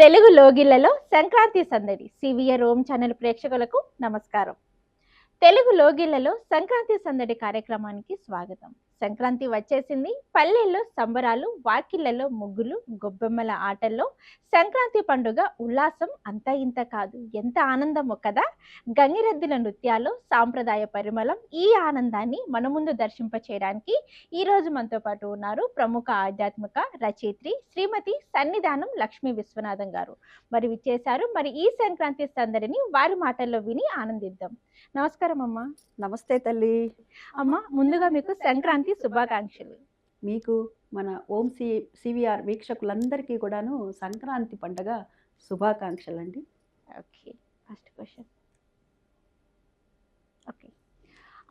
తెలుగు లోగిళ్లలో సంక్రాంతి సందడి సివిఆర్ ఓం ఛానల్ ప్రేక్షకులకు నమస్కారం. తెలుగు లోగిళ్లలో సంక్రాంతి సందడి కార్యక్రమానికి స్వాగతం. సంక్రాంతి వచ్చేసింది. పల్లెల్లో సంబరాలు, వాకిళ్లలో ముగ్గులు, గొబ్బెమ్మల ఆటల్లో సంక్రాంతి పండుగ ఉల్లాసం అంతా ఇంత కాదు, ఎంత ఆనందమో కదా. గంగిరెద్దుల నృత్యాలు, సాంప్రదాయ పరిమళం ఈ ఆనందాన్ని మన ముందు దర్శింపచేయడానికి ఈ రోజు మనతో పాటు ఉన్నారు ప్రముఖ ఆధ్యాత్మిక రచయిత్రి శ్రీమతి సన్నిధానం లక్ష్మీ విశ్వనాథం గారు. మరి విచ్చేశారు. మరి ఈ సంక్రాంతి సందడిని వారి మాటల్లో విని ఆనందిద్దాం. నమస్కారం అమ్మా. నమస్తే తల్లి. అమ్మ, ముందుగా మీకు సంక్రాంతి శుభాకాంక్షలు. మీకు మన ఓం సివిఆర్ వీక్షకులందరికీ కూడాను సంక్రాంతి పండగ శుభాకాంక్షలండి. Okay, first question. ఓకే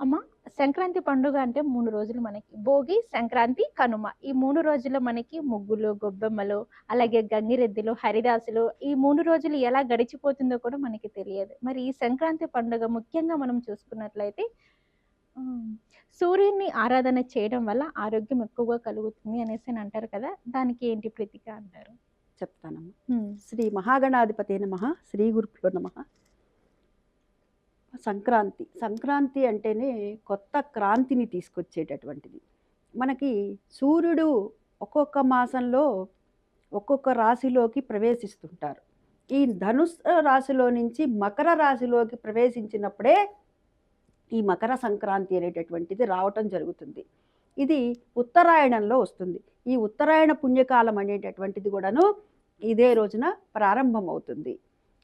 అమ్మ, సంక్రాంతి పండుగ అంటే 3 రోజులు మనకి భోగి, సంక్రాంతి, కనుమ. ఈ 3 రోజుల్లో మనకి ముగ్గులు, గొబ్బెమ్మలు, అలాగే గంగిరెద్దులు, హరిదాసులు, ఈ 3 రోజులు ఎలా గడిచిపోతుందో కూడా మనకి తెలియదు. మరి ఈ సంక్రాంతి పండుగ ముఖ్యంగా మనం చూసుకున్నట్లయితే సూర్యుడిని ఆరాధన చేయడం వల్ల ఆరోగ్యం ఎక్కువగా కలుగుతుంది అనేసి అంటారు కదా, దానికి ఏంటి ప్రతీక అంటారు? చెప్తానమ్మా. శ్రీ మహాగణాధిపతి నమః. శ్రీ గురుభ్యో నమః. సంక్రాంతి అంటేనే కొత్త క్రాంతిని తీసుకొచ్చేటటువంటిది. మనకి సూర్యుడు ఒక్కొక్క మాసంలో ఒక్కొక్క రాశిలోకి ప్రవేశిస్తుంటారు. ఈ ధనుస్సు రాశిలో నుంచి మకర రాశిలోకి ప్రవేశించినప్పుడే ఈ మకర సంక్రాంతి అనేటటువంటిది రావటం జరుగుతుంది. ఇది ఉత్తరాయణంలో వస్తుంది. ఈ ఉత్తరాయణ పుణ్యకాలం అనేటటువంటిది కూడాను ఇదే రోజున ప్రారంభమవుతుంది.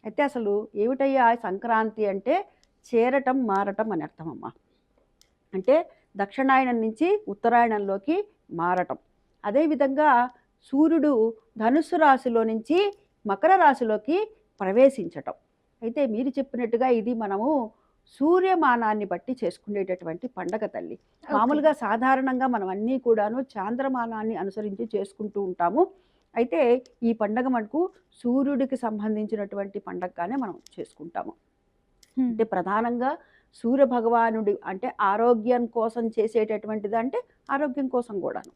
అయితే అసలు ఏమిటయ్యా సంక్రాంతి అంటే చేరటం, మారటం అని అర్థం అమ్మా. అంటే దక్షిణాయనం నుంచి ఉత్తరాయణంలోకి మారటం. అదేవిధంగా సూర్యుడు ధనుస్సు రాశిలో నుంచి మకర రాశిలోకి ప్రవేశించటం. అయితే మీరు చెప్పినట్టుగా ఇది మనము సూర్యమానాన్ని బట్టి చేసుకునేటటువంటి పండగ తల్లి. మామూలుగా సాధారణంగా మనం అన్నీ కూడాను చాంద్రమానాన్ని అనుసరించి చేసుకుంటూ ఉంటాము. అయితే ఈ పండగ మనకు సూర్యుడికి సంబంధించినటువంటి పండగగానే మనం చేసుకుంటాము. అంటే ప్రధానంగా సూర్య భగవానుడి అంటే ఆరోగ్యం కోసం చేసేటటువంటిది, అంటే ఆరోగ్యం కోసం కూడాను.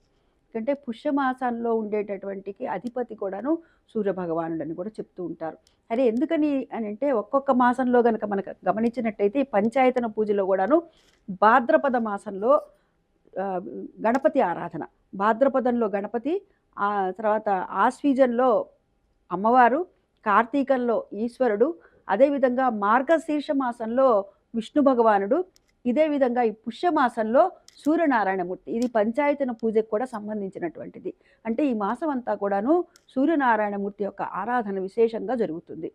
ఎందుకంటే పుష్యమాసంలో ఉండేటటువంటి అధిపతి కూడాను సూర్య భగవానుడు అని కూడా చెప్తూ ఉంటారు. అరే ఎందుకని అని అంటే ఒక్కొక్క మాసంలో కనుక మనకు గమనించినట్టయితే పంచాయతన పూజలో కూడాను భాద్రపద మాసంలో గణపతి ఆరాధన, భాద్రపదంలో గణపతి, ఆ తర్వాత ఆశ్వీజంలో అమ్మవారు, కార్తీకంలో ఈశ్వరుడు, అదేవిధంగా మార్గశీర్ష మాసంలో విష్ణు భగవానుడు, ఇదే విధంగా ఈ పుష్యమాసంలో సూర్యనారాయణమూర్తి. ఇది పంచాయతన పూజకు కూడా సంబంధించినటువంటిది. అంటే ఈ మాసం అంతా కూడాను సూర్యనారాయణమూర్తి యొక్క ఆరాధన విశేషంగా జరుగుతుంది.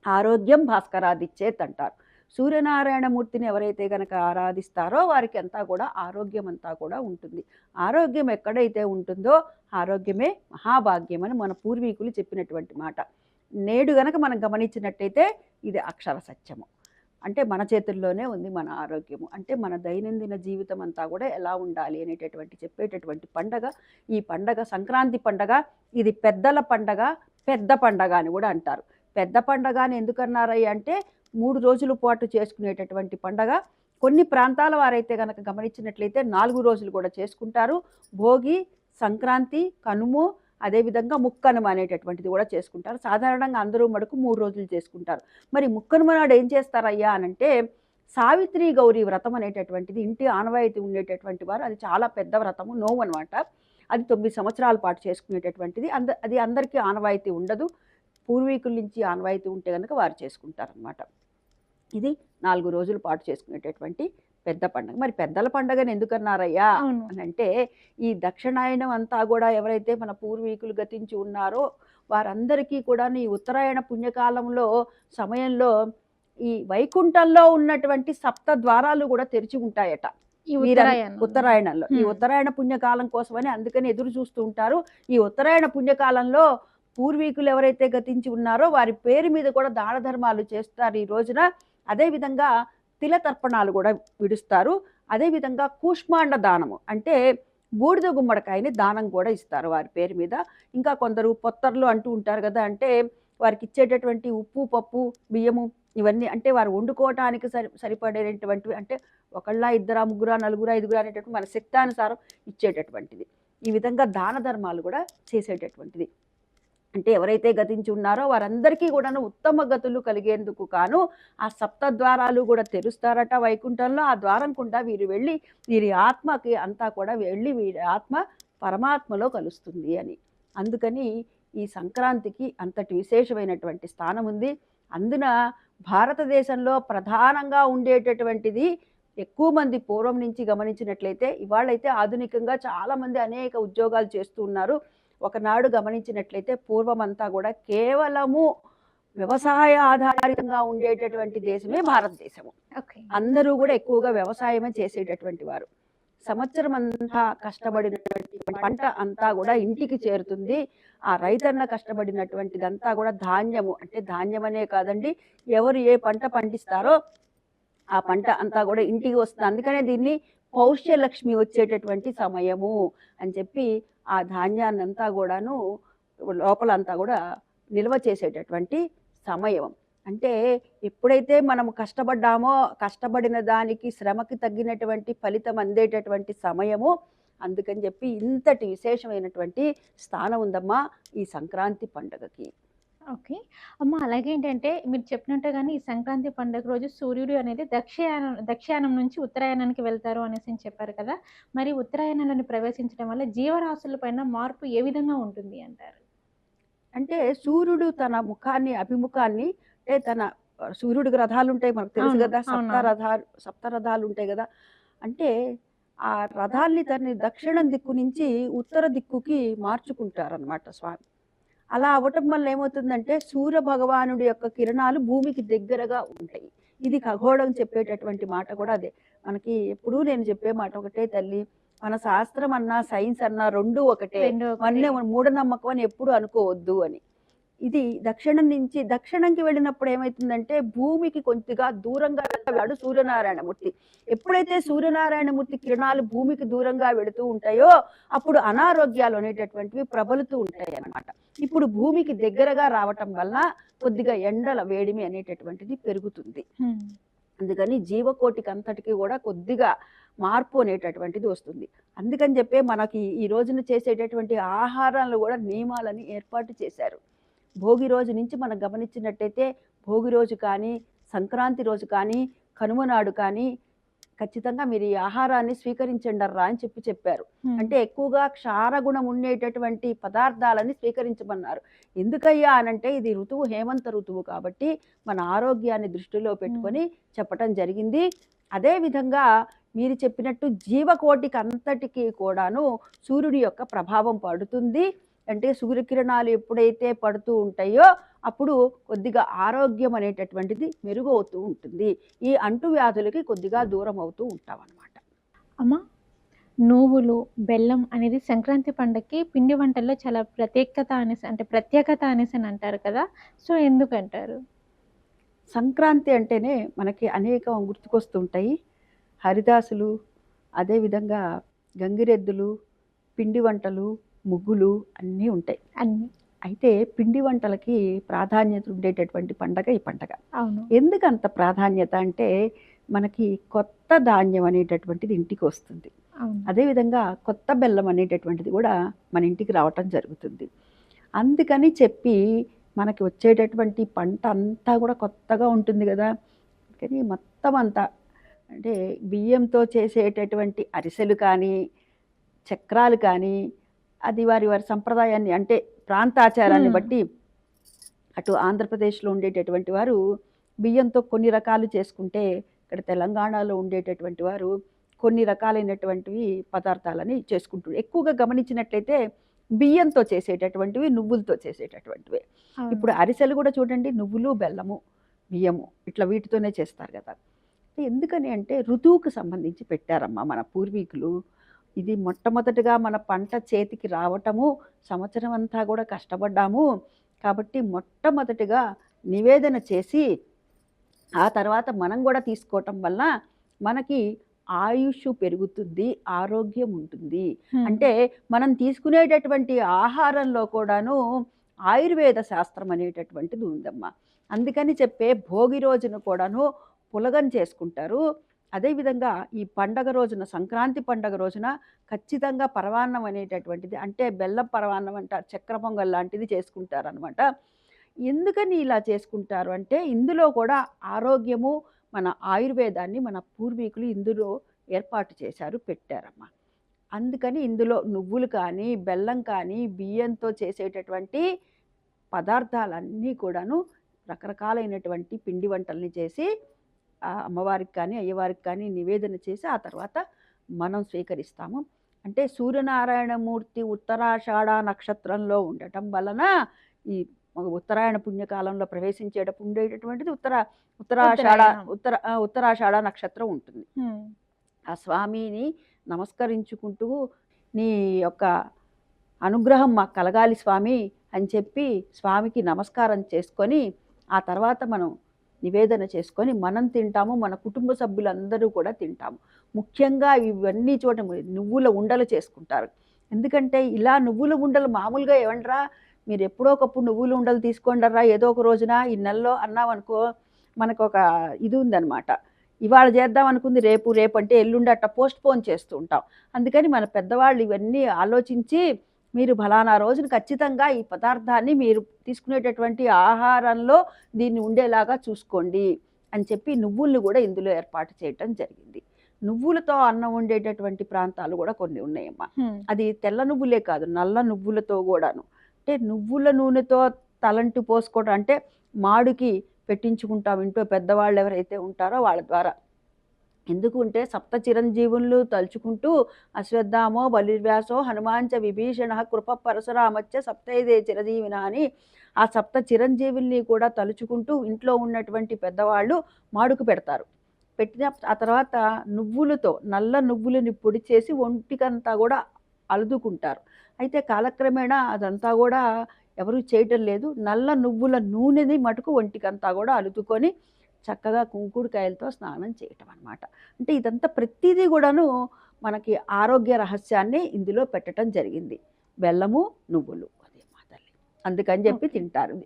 ఆరోగ్యం భాస్కరాదిచ్చేత్ అంటారు. సూర్యనారాయణమూర్తిని ఎవరైతే కనుక ఆరాధిస్తారో వారికి అంతా కూడా ఆరోగ్యం అంతా కూడా ఉంటుంది. ఆరోగ్యం ఎక్కడైతే ఉంటుందో ఆరోగ్యమే మహాభాగ్యం అని మన పూర్వీకులు చెప్పినటువంటి మాట. నేడు గనక మనం గమనించినట్టయితే ఇది అక్షర సత్యము. అంటే మన చేతుల్లోనే ఉంది మన ఆరోగ్యము. అంటే మన దైనందిన జీవితం అంతా కూడా ఎలా ఉండాలి అనేటటువంటి చెప్పేటటువంటి పండగ ఈ పండగ. సంక్రాంతి పండగ ఇది పెద్దల పండగ, పెద్ద పండగ అని కూడా అంటారు. పెద్ద పండగ అని ఎందుకన్నారయ్య అంటే 3 రోజుల పాటు చేసుకునేటటువంటి పండగ. కొన్ని ప్రాంతాల వారైతే కనుక గమనించినట్లయితే 4 రోజులు కూడా చేసుకుంటారు. భోగి, సంక్రాంతి, కనుము, అదేవిధంగా ముక్కనుమ అనేటటువంటిది కూడా చేసుకుంటారు. సాధారణంగా అందరూ మటుకు 3 రోజులు చేసుకుంటారు. మరి ముక్కనుమ నాడు ఏం చేస్తారయ్యా అనంటే సావిత్రి గౌరీ వ్రతం అనేటటువంటిది ఇంటి ఆనవాయితీ ఉండేటటువంటి వారు, అది చాలా పెద్ద వ్రతము, నోవు అనమాట. అది 9 సంవత్సరాల పాటు చేసుకునేటటువంటిది. అది అందరికీ ఆనవాయితీ ఉండదు. పూర్వీకుల నుంచి ఆనవాయితీ ఉంటే కనుక వారు చేసుకుంటారనమాట. ఇది 4 రోజుల పాటు చేసుకునేటటువంటి పెద్ద పండుగ. మరి పెద్దల పండుగని ఎందుకన్నారయ్యా అని అంటే ఈ దక్షిణాయనం అంతా కూడా ఎవరైతే మన పూర్వీకులు గతించి ఉన్నారో వారందరికీ కూడా ఈ ఉత్తరాయణ పుణ్యకాలంలో సమయంలో ఈ వైకుంఠంలో ఉన్నటువంటి 7 ద్వారాలు కూడా తెరిచి ఉంటాయట ఉత్తరాయణంలో. ఈ ఉత్తరాయణ పుణ్యకాలం కోసమని అందుకని ఎదురు చూస్తూ ఉంటారు. ఈ ఉత్తరాయణ పుణ్యకాలంలో పూర్వీకులు ఎవరైతే గతించి ఉన్నారో వారి పేరు మీద కూడా దాన ధర్మాలు చేస్తారు ఈ రోజున. అదేవిధంగా తిల తర్పణాలు కూడా విడుస్తారు. అదేవిధంగా కూష్మాండ దానము అంటే బూడిద గుమ్మడికాయని దానం కూడా ఇస్తారు వారి పేరు మీద. ఇంకా కొందరు పొత్తర్లు అంటూ ఉంటారు కదా, అంటే వారికి ఇచ్చేటటువంటి ఉప్పు, పప్పు, బియ్యము ఇవన్నీ అంటే వారు వండుకోవటానికి సరిపడేటటువంటివి. అంటే ఒకళ్ళ, ఇద్దరా, ముగ్గురా, నలుగురా, ఐదుగురా అనేటటువంటి మన శక్తానుసారం ఇచ్చేటటువంటిది. ఈ విధంగా దాన ధర్మాలు కూడా చేసేటటువంటిది. అంటే ఎవరైతే గతించి ఉన్నారో వారందరికీ కూడాను ఉత్తమ గతులు కలిగేందుకు కాను ఆ సప్త ద్వారాలు కూడా తెరుస్తారట వైకుంఠంలో. ఆ ద్వారం గుండా వీరు వెళ్ళి వీరి ఆత్మకి అంతా కూడా వెళ్ళి వీరి ఆత్మ పరమాత్మలో కలుస్తుంది అని. అందుకని ఈ సంక్రాంతికి అంతటి విశేషమైనటువంటి స్థానం ఉంది. అందున భారతదేశంలో ప్రధానంగా ఉండేటటువంటిది ఎక్కువ మంది పూర్వం నుంచి గమనించినట్లయితే, ఇవాళైతే ఆధునికంగా చాలామంది అనేక ఉద్యోగాలు చేస్తూ ఉన్నారు. ఒకనాడు గమనించినట్లయితే పూర్వమంతా కూడా కేవలము వ్యవసాయ ఆధారితంగా ఉండేటటువంటి దేశమే భారతదేశము. ఓకే. అందరూ కూడా ఎక్కువగా వ్యవసాయమే చేసేటటువంటి వారు. సంవత్సరం అంతా కష్టపడినటువంటి పంట అంతా కూడా ఇంటికి చేరుతుంది. ఆ రైతన్న కష్టపడినటువంటిదంతా కూడా ధాన్యము, అంటే ధాన్యం అనే కాదండి, ఎవరు ఏ పంట పండిస్తారో ఆ పంట అంతా కూడా ఇంటికి వస్తుంది. అందుకనే దీన్ని పౌష్యలక్ష్మి వచ్చేటటువంటి సమయము అని చెప్పి ఆ ధాన్యాన్ని అంతా కూడాను లోపలంతా కూడా నిల్వ చేసేటటువంటి సమయం. అంటే ఎప్పుడైతే మనం కష్టపడ్డామో కష్టపడిన దానికి శ్రమకి తగ్గినటువంటి ఫలితం అందేటటువంటి సమయము. అందుకని చెప్పి ఇంతటి విశేషమైనటువంటి స్థానం ఉందమ్మా ఈ సంక్రాంతి పండుగకి. ఓకే. అమ్మ, అలాగేంటంటే మీరు చెప్పినట్టుగానే ఈ సంక్రాంతి పండుగ రోజు సూర్యుడు అనేది దక్షిణాయనం నుంచి ఉత్తరాయణానికి వెళ్తారు అనేసి చెప్పారు కదా! మరి ఉత్తరాయణంలోని ప్రవేశించడం వల్ల జీవరాశుల పైన మార్పు ఏ విధంగా ఉంటుంది అంటారు? అంటే సూర్యుడు తన ముఖాన్ని అభిముఖాన్ని, అంటే తన సూర్యుడికి రథాలు ఉంటాయి మనకు తెలుసు అవును. కదా, అవునవును. సప్తరథాలు ఉంటాయి కదా. అంటే ఆ రథాల్ని తన దక్షిణం దిక్కు నుంచి ఉత్తర దిక్కుకి మార్చుకుంటారనమాట స్వామి. అలా అవ్వటం వల్ల ఏమవుతుందంటే సూర్య భగవానుడి యొక్క కిరణాలు భూమికి దగ్గరగా ఉంటాయి. ఇది ఖగోళం చెప్పేటటువంటి మాట కూడా అదే. మనకి ఎప్పుడూ నేను చెప్పే మాట ఒకటే తల్లి, మన శాస్త్రం అన్నా సైన్స్ అన్నా రెండూ ఒకటే. రెండూ ఒకటే. మన్నే మూఢనమ్మకం అని ఎప్పుడు అనుకోవద్దు అని. ఇది దక్షిణం నుంచి దక్షిణంకి వెళ్ళినప్పుడు ఏమవుతుందంటే భూమికి కొద్దిగా దూరంగా వెళ్ళాడు సూర్యనారాయణమూర్తి. ఎప్పుడైతే సూర్యనారాయణమూర్తి కిరణాలు భూమికి దూరంగా వెళుతూ ఉంటాయో అప్పుడు అనారోగ్యాలు అనేటటువంటివి ప్రబలుతూ ఉంటాయి అన్నమాట. ఇప్పుడు భూమికి దగ్గరగా రావటం వల్ల కొద్దిగా ఎండల వేడిమి అనేటటువంటిది పెరుగుతుంది. అందుకని జీవకోటికి అంతటికి కూడా కొద్దిగా మార్పు అనేటటువంటిది వస్తుంది. అందుకని చెప్పే మనకి ఈ రోజున చేసేటటువంటి ఆహారాలు కూడా నియమాలని ఏర్పాటు చేశారు. భోగి రోజు నుంచి మనం గమనించినట్టయితే భోగి రోజు కానీ సంక్రాంతి రోజు కానీ కనుమ నాడు కానీ ఖచ్చితంగా మీరు ఈ ఆహారాన్ని స్వీకరించండి రా అని చెప్పారు. అంటే ఎక్కువగా క్షారగుణం ఉండేటటువంటి పదార్థాలని స్వీకరించమన్నారు. ఎందుకయ్యా అనంటే ఇది ఋతువు హేమంత ఋతువు కాబట్టి మన ఆరోగ్యాన్ని దృష్టిలో పెట్టుకొని చెప్పటం జరిగింది. అదేవిధంగా మీరు చెప్పినట్టు జీవకోటికి అంతటికీ కూడాను సూర్యుడి యొక్క ప్రభావం పడుతుంది. అంటే సూర్యకిరణాలు ఎప్పుడైతే పడుతూ ఉంటాయో అప్పుడు కొద్దిగా ఆరోగ్యం అనేటటువంటిది మెరుగవుతూ ఉంటుంది. ఈ అంటువ్యాధులకి కొద్దిగా దూరం అవుతూ ఉంటాం అన్నమాట. అమ్మ, నువ్వులు, బెల్లం అనేది సంక్రాంతి పండగకి పిండి వంటల్లో చాలా ప్రత్యేకత అనేసి అని అంటారు కదా! సో ఎందుకంటారు? సంక్రాంతి అంటేనే మనకి అనేకం గుర్తుకొస్తుంటాయి. హరిదాసులు, అదేవిధంగా గంగిరెద్దులు, పిండి వంటలు, ముగ్గులు అన్నీ ఉంటాయి. అన్ని. అయితే పిండి వంటలకి ప్రాధాన్యత ఉండేటటువంటి పండగ ఈ పండగ. అవును. ఎందుకు అంత ప్రాధాన్యత అంటే మనకి కొత్త ధాన్యం అనేటటువంటిది ఇంటికి వస్తుంది. అవును. అదేవిధంగా కొత్త బెల్లం అనేటటువంటిది కూడా మన ఇంటికి రావటం జరుగుతుంది. అందుకని చెప్పి మనకి వచ్చేటటువంటి పంట అంతా కూడా కొత్తగా ఉంటుంది కదా. కానీ మొత్తం అంతా అంటే బియ్యంతో చేసేటటువంటి అరిసెలు కానీ చక్రాలు కానీ అది వారి సంప్రదాయాన్ని అంటే ప్రాంతాచారాన్ని బట్టి అటు ఆంధ్రప్రదేశ్లో ఉండేటటువంటి వారు బియ్యంతో కొన్ని రకాలు చేసుకుంటే ఇక్కడ తెలంగాణలో ఉండేటటువంటి వారు కొన్ని రకాలైనటువంటివి పదార్థాలని చేసుకుంటారు. ఎక్కువగా గమనించినట్లయితే బియ్యంతో చేసేటటువంటివి, నువ్వులతో చేసేటటువంటివి. ఇప్పుడు అరిసెలు కూడా చూడండి, నువ్వులు, బెల్లము, బియ్యము ఇట్లా వీటితోనే చేస్తారు కదా. ఎందుకని అంటే ఋతువుకు సంబంధించి పెట్టారమ్మా మన పూర్వీకులు. ఇది మొట్టమొదటిగా మన పంట చేతికి రావటము, సంవత్సరం అంతా కూడా కష్టపడ్డాము కాబట్టి మొట్టమొదటిగా నివేదన చేసి ఆ తర్వాత మనం కూడా తీసుకోవటం వల్ల మనకి ఆయుష్ పెరుగుతుంది, ఆరోగ్యం ఉంటుంది. అంటే మనం తీసుకునేటటువంటి ఆహారంలో కూడాను ఆయుర్వేద శాస్త్రం అనేటటువంటిది ఉందమ్మా. అందుకని చెప్పే భోగి రోజును కూడాను పులగం చేసుకుంటారు. అదేవిధంగా ఈ పండగ రోజున, సంక్రాంతి పండగ రోజున ఖచ్చితంగా పరమాన్నం అనేటటువంటిది, అంటే బెల్లం పరమాన్నం అంటారు, చక్కెర పొంగల్ లాంటిది చేసుకుంటారనమాట. ఎందుకని ఇలా చేసుకుంటారు అంటే, ఇందులో కూడా ఆరోగ్యము, మన ఆయుర్వేదాన్ని మన పూర్వీకులు ఇందులో ఏర్పాటు చేశారు, పెట్టారమ్మా. అందుకని ఇందులో నువ్వులు కానీ, బెల్లం కానీ, బియ్యంతో చేసేటటువంటి పదార్థాలన్నీ కూడాను రకరకాలైనటువంటి పిండి వంటల్ని చేసి అమ్మవారికి కానీ, అయ్యవారికి కానీ నివేదన చేసి ఆ తర్వాత మనం స్వీకరిస్తాము. అంటే సూర్యనారాయణమూర్తి ఉత్తరాషాఢ నక్షత్రంలో ఉండటం వలన ఈ ఉత్తరాయణ పుణ్యకాలంలో ప్రవేశించేటప్పుడు ఉండేటటువంటిది ఉత్తరాషాఢ ఉత్తరాషాఢ నక్షత్రం ఉంటుంది. ఆ స్వామిని నమస్కరించుకుంటూ నీ యొక్క అనుగ్రహం మాకు కలగాలి స్వామి అని చెప్పి స్వామికి నమస్కారం చేసుకొని ఆ తర్వాత మనం నివేదన చేసుకొని మనం తింటాము, మన కుటుంబ సభ్యులందరూ కూడా తింటాము. ముఖ్యంగా ఇవన్నీ చోట నువ్వుల ఉండలు చేసుకుంటారు. ఎందుకంటే ఇలా నువ్వుల ఉండలు మామూలుగా ఏమంటారా, మీరు ఎప్పుడో ఒకప్పుడు నువ్వుల ఉండలు తీసుకోండరా ఏదో ఒక రోజున ఈ నెలలో అన్నామనుకో, మనకు ఒక ఇది ఉందన్నమాట. ఇవాళ చేద్దాం అనుకుంది రేపు, రేపు అంటే ఎల్లుండి అట్లా పోస్ట్ పోన్ చేస్తూ ఉంటాం. అందుకని మన పెద్దవాళ్ళు ఇవన్నీ ఆలోచించి మీరు ఫలానా రోజున ఖచ్చితంగా ఈ పదార్థాన్ని మీరు తీసుకునేటటువంటి ఆహారంలో దీన్ని ఉండేలాగా చూసుకోండి అని చెప్పి నువ్వుల్ని కూడా ఇందులో ఏర్పాటు చేయటం జరిగింది. నువ్వులతో అన్నం ఉండేటటువంటి ప్రాంతాలు కూడా కొన్ని ఉన్నాయమ్మా. అది తెల్ల నువ్వులే కాదు, నల్ల నువ్వులతో కూడాను. అంటే నువ్వుల నూనెతో తలంటి పోసుకోవడం, అంటే మాడుకి పెట్టించుకుంటాం ఇంట్లో పెద్దవాళ్ళు ఎవరైతే ఉంటారో వాళ్ళ ద్వారా. ఎందుకుంటే సప్త చిరంజీవులు తలుచుకుంటూ అశ్వత్థామో బలిర్వ్యాసో హనుమాంచ విభీషణ కృప పరశురామచ్చ సప్తైదే చిరంజీవిన అని ఆ సప్త చిరంజీవుల్ని కూడా తలుచుకుంటూ ఇంట్లో ఉన్నటువంటి పెద్దవాళ్ళు మాడుకు పెడతారు. పెట్టిన ఆ తర్వాత నువ్వులతో, నల్ల నువ్వులని పొడి చేసి ఒంటికంతా కూడా అలుదుకుంటారు. అయితే కాలక్రమేణా అదంతా కూడా ఎవరు చేయటం లేదు. నల్ల నువ్వుల నూనెని మటుకు ఒంటికంతా కూడా అలుదుకొని చక్కగా కుంకుడుకాయలతో స్నానం చేయటం అన్నమాట. అంటే ఇదంతా ప్రతిదీ కూడాను మనకి ఆరోగ్య రహస్యాన్ని ఇందులో పెట్టడం జరిగింది. బెల్లము, నువ్వులు, అదే మా తల్లి. అందుకని చెప్పి తింటారు.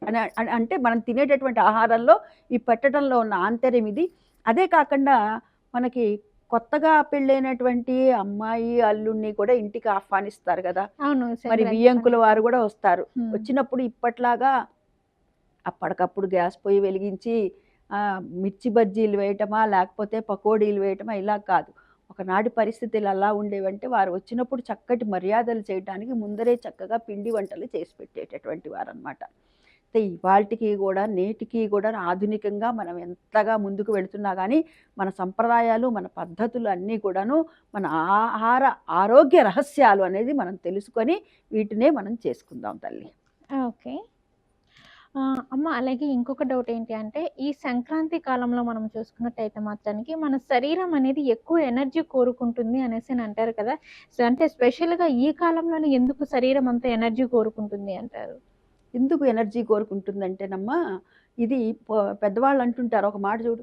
అంటే మనం తినేటటువంటి ఆహారంలో ఈ పెట్టడంలో ఉన్న ఆంతర్యం ఇది. అదే కాకుండా మనకి కొత్తగా పెళ్ళైనటువంటి అమ్మాయి అల్లుడిని కూడా ఇంటికి ఆహ్వానిస్తారు కదా. మరి వియ్యంకుల వారు కూడా వస్తారు. వచ్చినప్పుడు ఇప్పట్లాగా అప్పటికప్పుడు గ్యాస్ పొయ్యి వెలిగించి మిర్చి బజ్జీలు వేయటమా లేకపోతే పకోడీలు వేయటమా ఇలా కాదు. ఒకనాటి పరిస్థితులు అలా ఉండేవంటే వారు వచ్చినప్పుడు చక్కటి మర్యాదలు చేయడానికి ముందరే చక్కగా పిండి వంటలు చేసి పెట్టేటటువంటి వారు అనమాట. అయితే ఇవాళకి కూడా నేటికి కూడా ఆధునికంగా మనం ఎంతగా ముందుకు వెళుతున్నా కానీ మన సంప్రదాయాలు, మన పద్ధతులు అన్నీ కూడాను మన ఆహార ఆరోగ్య రహస్యాలు అనేది మనం తెలుసుకొని వీటినే మనం చేసుకుందాం తల్లి. ఓకే అమ్మ, అలాగే ఇంకొక డౌట్ ఏంటి అంటే, ఈ సంక్రాంతి కాలంలో మనం చూసుకున్నట్టయితే మాత్రానికి మన శరీరం అనేది ఎక్కువ ఎనర్జీ కోరుకుంటుంది అనేసి అంటారు కదా. అంటే స్పెషల్గా ఈ కాలంలోనే ఎందుకు శరీరం అంత ఎనర్జీ కోరుకుంటుంది అంటారు? ఎందుకు ఎనర్జీ కోరుకుంటుందంటేనమ్మా, ఇది పెద్దవాళ్ళు అంటుంటారు ఒక మాట చూడు,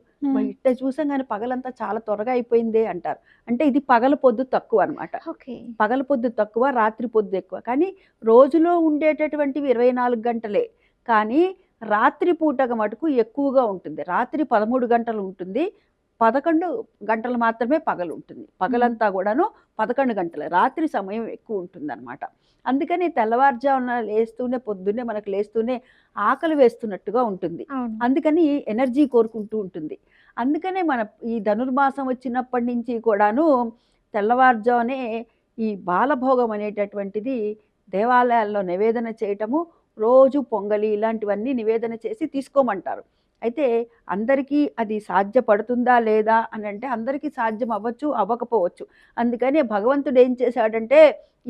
ఇట్ట చూసాం కానీ పగలంతా చాలా త్వరగా అయిపోయిందే అంటారు. అంటే ఇది పగల పొద్దు తక్కువ అనమాట. పగల పొద్దు తక్కువ, రాత్రి పొద్దు ఎక్కువ. కానీ రోజులో ఉండేటటువంటివి 24 గంటలే, కానీ రాత్రి పూటగా మటుకు ఎక్కువగా ఉంటుంది. రాత్రి 13 గంటలు ఉంటుంది, 11 గంటలు మాత్రమే పగలు ఉంటుంది. పగలంతా కూడాను 11 గంటలే, రాత్రి సమయం ఎక్కువ ఉంటుంది అనమాట. అందుకని తెల్లవారుజామున లేస్తూనే, పొద్దున్నే మనకు లేస్తూనే ఆకలి వేస్తున్నట్టుగా ఉంటుంది. అందుకని ఎనర్జీ కోరుకుంటూ ఉంటుంది. అందుకనే మన ఈ ధనుర్మాసం వచ్చినప్పటి నుంచి కూడాను తెల్లవారుజామునే ఈ బాలభోగం అనేటటువంటిది దేవాలయాల్లో నివేదన చేయటము, రోజు పొంగలి ఇలాంటివన్నీ నివేదన చేసి తీసుకోమంటారు. అయితే అందరికీ అది సాధ్యపడుతుందా లేదా అని అంటే అందరికీ సాధ్యం అవ్వచ్చు, అవ్వకపోవచ్చు. అందుకని భగవంతుడు ఏం చేశాడంటే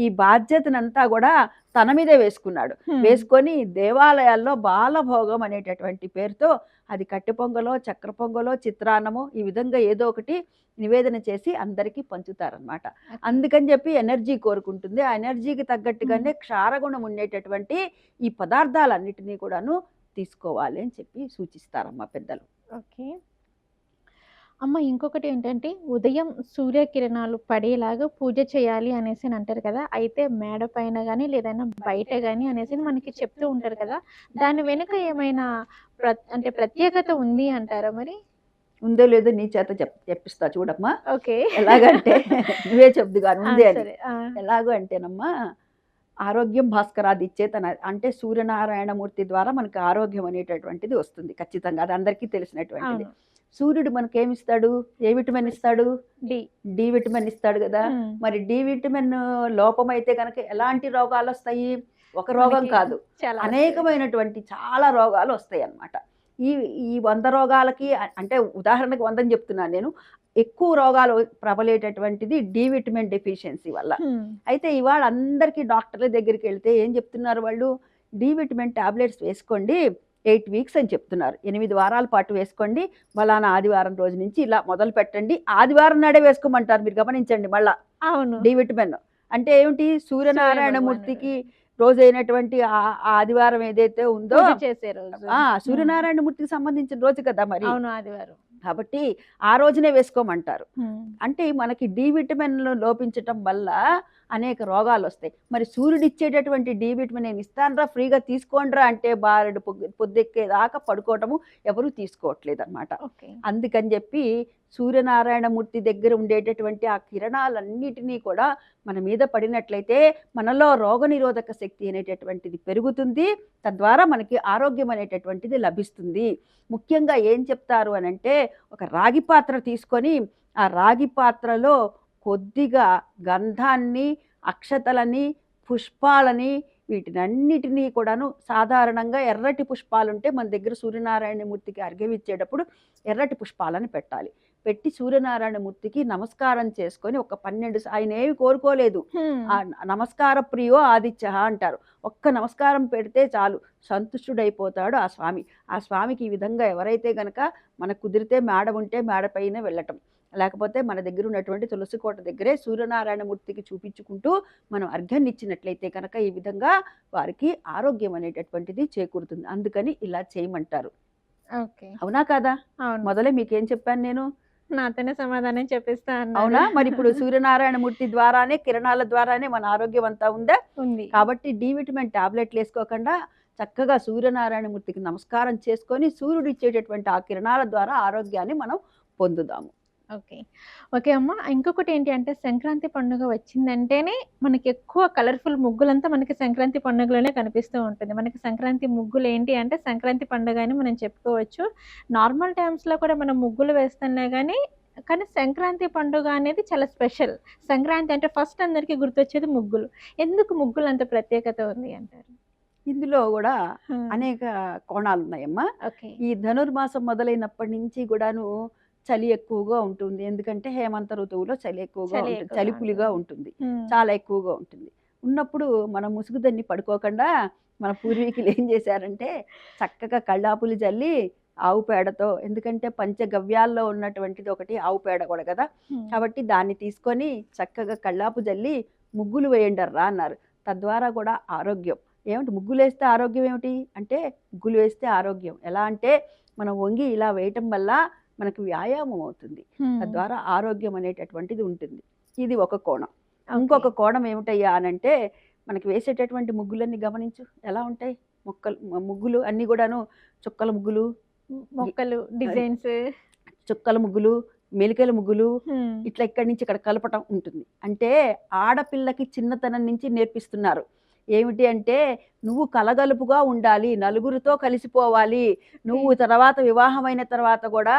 ఈ బాధ్యతనంతా కూడా తన మీదే వేసుకున్నాడు. వేసుకొని దేవాలయాల్లో బాలభోగం అనేటటువంటి పేరుతో అది కట్టె పొంగలో, చక్కెర పొంగలో, చిత్రాన్నమో ఈ విధంగా ఏదో ఒకటి నివేదన చేసి అందరికీ పంచుతారనమాట. అందుకని చెప్పి ఎనర్జీ కోరుకుంటుంది. ఆ ఎనర్జీకి తగ్గట్టుగానే క్షారగుణం ఉండేటటువంటి ఈ పదార్థాలన్నిటినీ కూడాను తీసుకోవాలి అని చెప్పి సూచిస్తారమ్మా పెద్దలు. ఓకే అమ్మ, ఇంకొకటి ఏంటంటే ఉదయం సూర్యకిరణాలు పడేలాగా పూజ చేయాలి అనేసి అంటారు కదా. అయితే మేడ పైన కానీ లేదైనా బయట కానీ అనేసి మనకి చెప్తూ ఉంటారు కదా. దాని వెనుక ఏమైనా అంటే ప్రత్యేకత ఉంది అంటారా మరి? ఉందో లేదో నీ చేత చెప్పిస్తా చూడమ్మా. ఓకే. ఎలాగంటే నువ్వే చెప్దు కానీ ఆ! ఉంది అని. సరే. ఆ! ఎలాగో అంటేనమ్మా, ఆరోగ్యం భాస్కరాదిచ్చే తన అంటే సూర్యనారాయణమూర్తి ద్వారా మనకు ఆరోగ్యం అనేటటువంటిది వస్తుంది ఖచ్చితంగా. అది అందరికీ తెలిసినటువంటిది. అవును. సూర్యుడు మనకేమిస్తాడు? ఏ విటమిన్ ఇస్తాడు? డి. డి విటమిన్ ఇస్తాడు కదా! హ్మ్. మరి డి విటమిన్ లోపమైతే గనక ఎలాంటి రోగాలొస్తాయి? ఒక రోగం మనకి కాదు. చాలా వస్తాయి. అనేకమైనటువంటి చాలా రోగాలు వస్తాయన్నమాట. ఈ ఈ 100 రోగాలకి అంటే ఉదాహరణకు 100 అని చెప్తున్నాను నేను. ఎక్కువ రోగాలు ప్రబలేటటువంటిది డి విటమిన్ డెఫిషియన్సీ వల్ల. హ్మ్. అయితే ఇవాళ అందరికీ డాక్టర్ల దగ్గరికెళ్తే ఏం చెప్తున్నారు వాళ్ళు? డి విటమిన్ టాబ్లెట్స్ వేసుకోండి 8 వీక్స్ అని చెప్తున్నారు. 8 వారాల పాటు వేసుకోండి. ఫలానా ఆదివారం రోజు నుంచి ఇలా మొదలుపెట్టండి. ఆదివారం నాడే వేసుకోమంటారు. మీరు గమనించండి మళ్ళా. అవును. D vitamin. అంటే ఏమిటి? సూర్యనారాయణమూర్తికి సూర్య రోజైనటువంటి ఆ ఆదివారం ఏదైతే ఉందో పూజ చేసే రోజు. సూర్యనారాయణమూర్తికి సంబంధించిన రోజు కదా మరి. అవును. ఆదివారం. కాబట్టి ఆ రోజునే వేసుకోమంటారు. హ్మ్. అంటే మనకి డి విటమిన్ లోపించటం వల్ల అనేక రోగాలు వస్తాయి. మరి సూర్యుడు ఇచ్చేటటువంటి డి విటమిన్ నేను ఇస్తానురా ఫ్రీగా తీసుకోండిరా అంటే బారెడు పొద్దెక్కేదాకా పడుకోవటము ఎవరు తీసుకోవట్లేదన్నమాట. ఓకే. అందుకని చెప్పి సూర్యనారాయణమూర్తి దగ్గర ఉండేటటువంటి ఆ కిరణాలన్నిటినీ కూడా మన మీద పడినట్లయితే మనలో రోగనిరోధక శక్తి అనేటటువంటిది పెరుగుతుంది. తద్వారా మనకి ఆరోగ్యం అనేటటువంటిది లభిస్తుంది. ముఖ్యంగా ఏం చెప్తారు అనంటే, ఒక రాగి పాత్ర తీసుకొని ఆ రాగి పాత్రలో కొద్దిగా గంధాన్ని, అక్షతలని, పుష్పాలని వీటినన్నిటినీ కూడాను సాధారణంగా ఎర్రటి పుష్పాలుంటే మన దగ్గర సూర్యనారాయణమూర్తికి అర్ఘ్యం ఇచ్చేటప్పుడు ఎర్రటి పుష్పాలను పెట్టాలి. పెట్టి సూర్యనారాయణమూర్తికి నమస్కారం చేసుకొని ఒక 12 ఆయన ఏమి కోరుకోలేదు. హ్మ్. నమస్కార ప్రియో ఆదిత్యః అంటారు. ఒక్క నమస్కారం పెడితే చాలు సంతుష్టుడైపోతాడు ఆ స్వామి. ఆ స్వామికి ఈ విధంగా ఎవరైతే గనక మనకు కుదిరితే మేడ ఉంటే మేడ పైన వెళ్ళటం. లేకపోతే మన దగ్గర ఉన్నటువంటి తులసి కోట దగ్గరే సూర్యనారాయణమూర్తికి చూపించుకుంటూ మనం అర్ఘ్యాన్ని ఇచ్చినట్లయితే కనుక ఈ విధంగా వారికి ఆరోగ్యం అనేటటువంటిది చేకూరుతుంది. అందుకని ఇలా చేయమంటారు. ఓకే. అవునా కాదా? అవును. మొదలే మీకేం చెప్పాను నేను? నాతోనే సమాధానం చెప్పిస్తా అన్నారు. అవునా? మరి ఇప్పుడు సూర్యనారాయణమూర్తి ద్వారానే కిరణాల ద్వారానే మన ఆరోగ్యం అంతా ఉందా? ఉంది. కాబట్టి డి విటమిన్ టాబ్లెట్లు వేసుకోకుండా చక్కగా సూర్యనారాయణమూర్తికి నమస్కారం చేసుకొని సూర్యుడు ఇచ్చేటటువంటి ఆ కిరణాల ద్వారా ఆరోగ్యాన్ని మనం పొందుదాము. ఓకే. ఓకే అమ్మ. ఇంకొకటి ఏంటి అంటే సంక్రాంతి పండుగ వచ్చిందంటేనే మనకి ఎక్కువ కలర్‌ఫుల్ ముగ్గులంతా మనకి సంక్రాంతి పండుగలోనే కనిపిస్తూ ఉంటుంది. మనకి సంక్రాంతి ముగ్గులు ఏంటి అంటే సంక్రాంతి పండుగ అని మనం చెప్పుకోవచ్చు. నార్మల్ టైమ్స్‌లో కూడా మనం ముగ్గులు వేస్తున్నా గానీ, కానీ సంక్రాంతి పండుగ అనేది చాలా స్పెషల్. సంక్రాంతి అంటే ఫస్ట్ అందరికి గుర్తొచ్చేది ముగ్గులు. ఎందుకు ముగ్గులు అంత ప్రత్యేకత ఉంది అంటారు? ఇందులో కూడా ఆ! అనేక కోణాలున్నాయమ్మా. ఓకే. ఈ ధనుర్మాసం మొదలైనప్పటి నుంచి కూడాను చలి ఎక్కువగా ఉంటుంది. ఎందుకంటే హేమంత ఋతువులో చలి ఎక్కువగా చలి ఉంటుంది. ఎక్కువగా చలిపులిగా ఉంటుంది. ఉంటుంది. హ్మ్. చాలా ఎక్కువగా ఉంటుంది. ఉన్నప్పుడు మనం ముసుగుదన్ని పడుకోకుండా మన పూర్వీకులు ఏం చేశారంటే చక్కగా కళ్ళాపులు జల్లి ఆవు పేడతో, ఎందుకంటే పంచగవ్యాల్లో ఉన్నటువంటిది ఒకటి ఆవు పేడ కూడా కదా! హ్మ్. కాబట్టి దాన్ని తీసుకొని చక్కగా కళ్ళాపు జల్లి ముగ్గులు వేయండర్రా అన్నారు. తద్వారా కూడా ఆరోగ్యం. ఏమిటి ముగ్గులేస్తే ఆరోగ్యం ఏమిటి? అంటే ముగ్గులు వేస్తే ఆరోగ్యం. ఎలా అంటే మనం వంగి ఇలా వేయటం వల్ల మనకు వ్యాయామం అవుతుంది. హ్మ్. తద్వారా ఆరోగ్యం అనేటటువంటిది ఉంటుంది. ఇది ఒక కోణం. ఓకే. ఇంకొక కోణం ఏమిటయ్యా అనంటే మనకి వేసేటటువంటి ముగ్గులన్నీ గమనించు ఎలా ఉంటాయి? ముగ్గులు అన్నీ కూడాను చుక్కల ముగ్గులు, మొక్కలు, డిజైన్స్. చుక్కల ముగ్గులు, మెలికల ముగ్గులు హ్మ్. ఇట్లా ఇక్కడి నుంచి ఇక్కడ కలపటం ఉంటుంది. అంటే ఆడపిల్లకి చిన్నతనం నుంచి నేర్పిస్తున్నారు. ఏమిటి అంటే నువ్వు కలగలుపుగా ఉండాలి, నలుగురితో కలిసిపోవాలి. నువ్వు తర్వాత వివాహమైన తర్వాత కూడా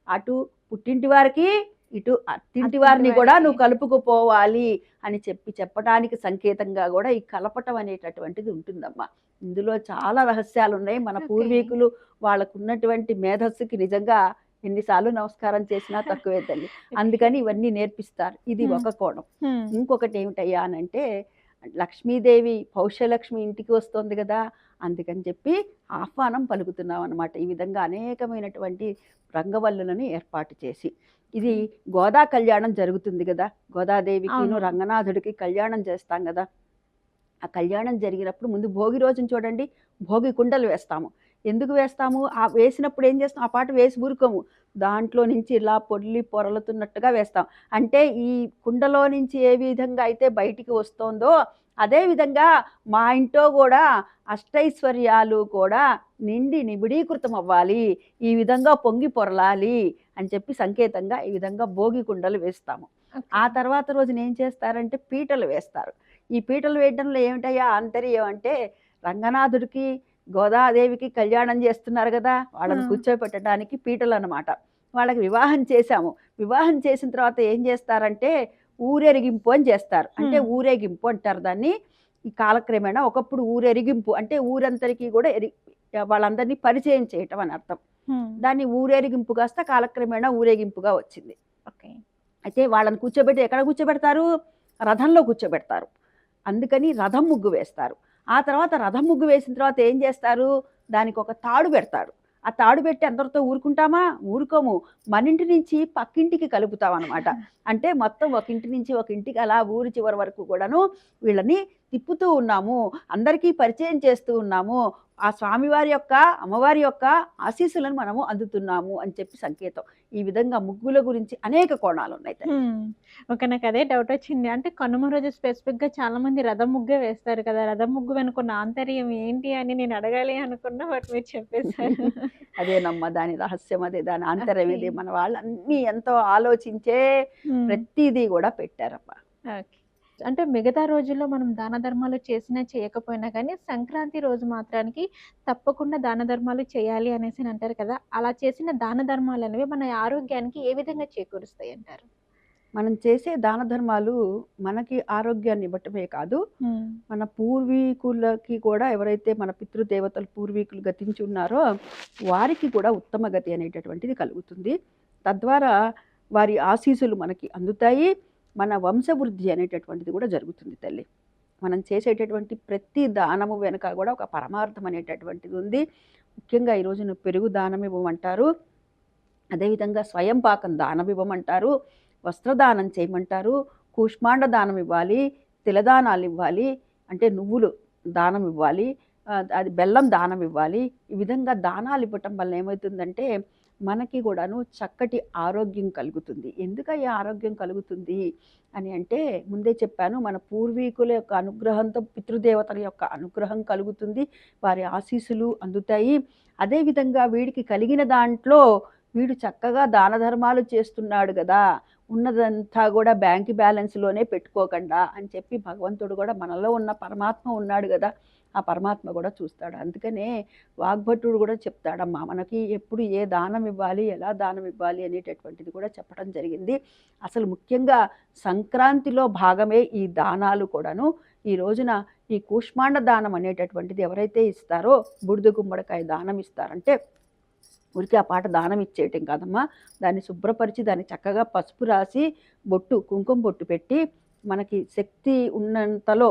అటు పుట్టింటి వారికి, ఇటు అత్తింటి వారిని కూడా వారికి. నువ్వు కలుపుకుపోవాలి అని చెప్పడానికి సంకేతంగా కూడా ఈ కలపటం అనేటటువంటిది ఉంటుందమ్మా. ఇందులో చాలా రహస్యాలున్నాయి. మన ఓకే. పూర్వీకులు వాళ్ళకున్నటువంటి మేధస్సుకి నిజంగా ఎన్నిసార్లు నమస్కారం చేసినా తక్కువే తల్లి. అందుకని ఇవన్నీ నేర్పిస్తారు. ఇది హ్మ్. ఒక కోణం. హ్మ్. ఇంకొకటి ఏమిటయ్యా అనంటే లక్ష్మీదేవి పౌష్యలక్ష్మి ఇంటికి వస్తుంది కదా! అందుకని చెప్పి ఆహ్వానం పలుకుతున్నాం అన్నమాట. ఈ విధంగా అనేకమైనటువంటి రంగవల్లులను ఏర్పాటు చేసి. ఇది గోదా కళ్యాణం జరుగుతుంది కదా! గోదాదేవికిను అవును. రంగనాథుడికి కళ్యాణం చేస్తాం కదా! ఆ కళ్యాణం జరిగినప్పుడు ముందు భోగి రోజున చూడండి భోగి కుండలు వేస్తాము. ఎందుకు వేస్తాము? ఆ వేసినప్పుడు ఏం చేస్తాం? ఆ పాట వేసి ఊరుకోము. దాంట్లో నుంచి ఇలా పొరలుతున్నట్టుగా వేస్తాం. అంటే ఈ కుండలో నుంచి ఏ విధంగా అయితే బయటికి వస్తోందో అదే విధంగా మా ఇంట్లో కూడా అష్టైశ్వర్యాలు కూడా నిండి నిబిడీకృతం అవ్వాలి, ఈ విధంగా పొంగి పొరలాలి అని చెప్పి సంకేతంగా ఈ విధంగా భోగి కుండలు వేస్తాము. ఆ తర్వాత రోజున ఏం చేస్తారంటే పీటలు వేస్తారు. ఈ పీటలు వేయడంలో ఏమిటయ్యా ఆంతర్యం అంటే, రంగనాథుడికి గోదాదేవికి కళ్యాణం చేస్తున్నారు కదా, వాళ్ళని కూర్చోపెట్టడానికి పీటలు అన్నమాట. వాళ్ళకి వివాహం చేశాము. వివాహం చేసిన తర్వాత ఏం చేస్తారంటే ఊరేగింపు అని చేస్తారు. అంటే ఊరేగింపు అంటారు దాన్ని. ఈ కాలక్రమేణా ఒకప్పుడు ఊరేగింపు అంటే ఊరంతరికి కూడా వాళ్ళందరినీ పరిచయం చేయటం అని అర్థం. దాన్ని ఊరేగింపు కాస్త కాలక్రమేణా ఊరేగింపుగా వచ్చింది. ఓకే. అయితే వాళ్ళని కూర్చోబెట్టి ఎక్కడ కూర్చోబెడతారు? రథంలో కూర్చోబెడతారు. అందుకని రథం ముగ్గు వేస్తారు. ఆ తర్వాత రథం ముగ్గు వేసిన తర్వాత ఏం చేస్తారు? దానికి ఒక తాడు పెడతారు. ఆ తాడు పెట్టి అందరితో ఊరుకుంటామా? ఊరుకోము. మన ఇంటి నుంచి పక్కింటికి కలుపుతాం అనమాట. అంటే మొత్తం ఒక ఇంటి నుంచి ఒక ఇంటికి అలా ఊరి చివరి వరకు కూడాను వీళ్ళని తిప్పుతూ ఉన్నాము, అందరికీ పరిచయం చేస్తూ ఉన్నాము, ఆ స్వామివారి యొక్క అమ్మవారి యొక్క ఆశీస్సులను మనము అందుతున్నాము అని చెప్పి సంకేతం. ఈ విధంగా ముగ్గుల గురించి అనేక కోణాలు ఉన్నాయి. ఓకే, నాకు అదే డౌట్ వచ్చింది. అంటే కనుమ రోజు స్పెసిఫిక్ గా చాలా మంది రథం ముగ్గే వేస్తారు కదా, రథం ముగ్గు వెనుకున్న ఆంతర్యం ఏంటి అని నేను అడగాలి అనుకున్నా, బట్ మీరు చెప్పేశారు. అదేనమ్మా దాని రహస్యం, అదే దాని ఆంతర్యం ఇదే. మన వాళ్ళు అన్ని ఎంతో ఆలోచించే ప్రతిదీ కూడా పెట్టారమ్మా. ఓకే. అంటే మిగతా రోజుల్లో మనం దాన ధర్మాలు చేసినా చేయకపోయినా కానీ సంక్రాంతి రోజు మాత్రానికి తప్పకుండా దాన ధర్మాలు చేయాలి అనేసి అంటారు కదా, అలా చేసిన దాన ధర్మాలు అనేవి మన ఆరోగ్యానికి ఏ విధంగా చేకూరుస్తాయి అంటారు? మనం చేసే దాన ధర్మాలు మనకి ఆరోగ్యాన్ని ఇవ్వటమే కాదు, మన పూర్వీకులకి కూడా, ఎవరైతే మన పితృదేవతలు పూర్వీకులు గతించి ఉన్నారో వారికి కూడా ఉత్తమ గతి అనేటటువంటిది కలుగుతుంది. తద్వారా వారి ఆశీస్సులు మనకి అందుతాయి. మన వంశవృద్ధి అనేటటువంటిది కూడా జరుగుతుంది తల్లి. మనం చేసేటటువంటి ప్రతి దానము వెనుక కూడా ఒక పరమార్థం అనేటటువంటిది ఉంది. ముఖ్యంగా ఈ రోజున పెరుగు దానం ఇవ్వమంటారు, అదేవిధంగా స్వయం పాకం దానం ఇవ్వమంటారు, వస్త్రదానం చేయమంటారు, కూష్మాండ దానం ఇవ్వాలి, తిలదానాలు ఇవ్వాలి, అంటే నువ్వులు దానం ఇవ్వాలి, అది బెల్లం దానం ఇవ్వాలి. ఈ విధంగా దానాలు ఇవ్వటం వల్ల ఏమవుతుందంటే మనకి కూడాను చక్కటి ఆరోగ్యం కలుగుతుంది. ఎందుకని ఆరోగ్యం కలుగుతుంది అని అంటే, ముందే చెప్పాను, మన పూర్వీకుల యొక్క అనుగ్రహంతో పితృదేవతల యొక్క అనుగ్రహం కలుగుతుంది, వారి ఆశీస్సులు అందుతాయి. అదేవిధంగా వీడికి కలిగిన దాంట్లో వీడు చక్కగా దాన ధర్మాలు చేస్తున్నాడు కదా, ఉన్నదంతా కూడా బ్యాంక్ బ్యాలెన్స్లోనే పెట్టుకోకుండా అని చెప్పి భగవంతుడు కూడా మనలో ఉన్న పరమాత్మ ఉన్నాడు కదా, ఆ పరమాత్మ కూడా చూస్తాడు. అందుకనే వాగ్భటుడు కూడా చెప్తాడమ్మా మనకి ఎప్పుడు ఏ దానం ఇవ్వాలి, ఎలా దానం ఇవ్వాలి అనేటటువంటిది కూడా చెప్పడం జరిగింది. అసలు ముఖ్యంగా సంక్రాంతిలో భాగమే ఈ దానాలు కూడాను. ఈ రోజున ఈ కూష్మాండ దానం అనేటటువంటిది ఎవరైతే ఇస్తారో, బూడిద గుమ్మడికాయ దానం ఇస్తారంటే ఊరికి ఆ పాట దానం ఇచ్చేయటం కాదమ్మా, దాన్ని శుభ్రపరిచి దాన్ని చక్కగా పసుపు రాసి బొట్టు కుంకుమ బొట్టు పెట్టి మనకి శక్తి ఉన్నంతలో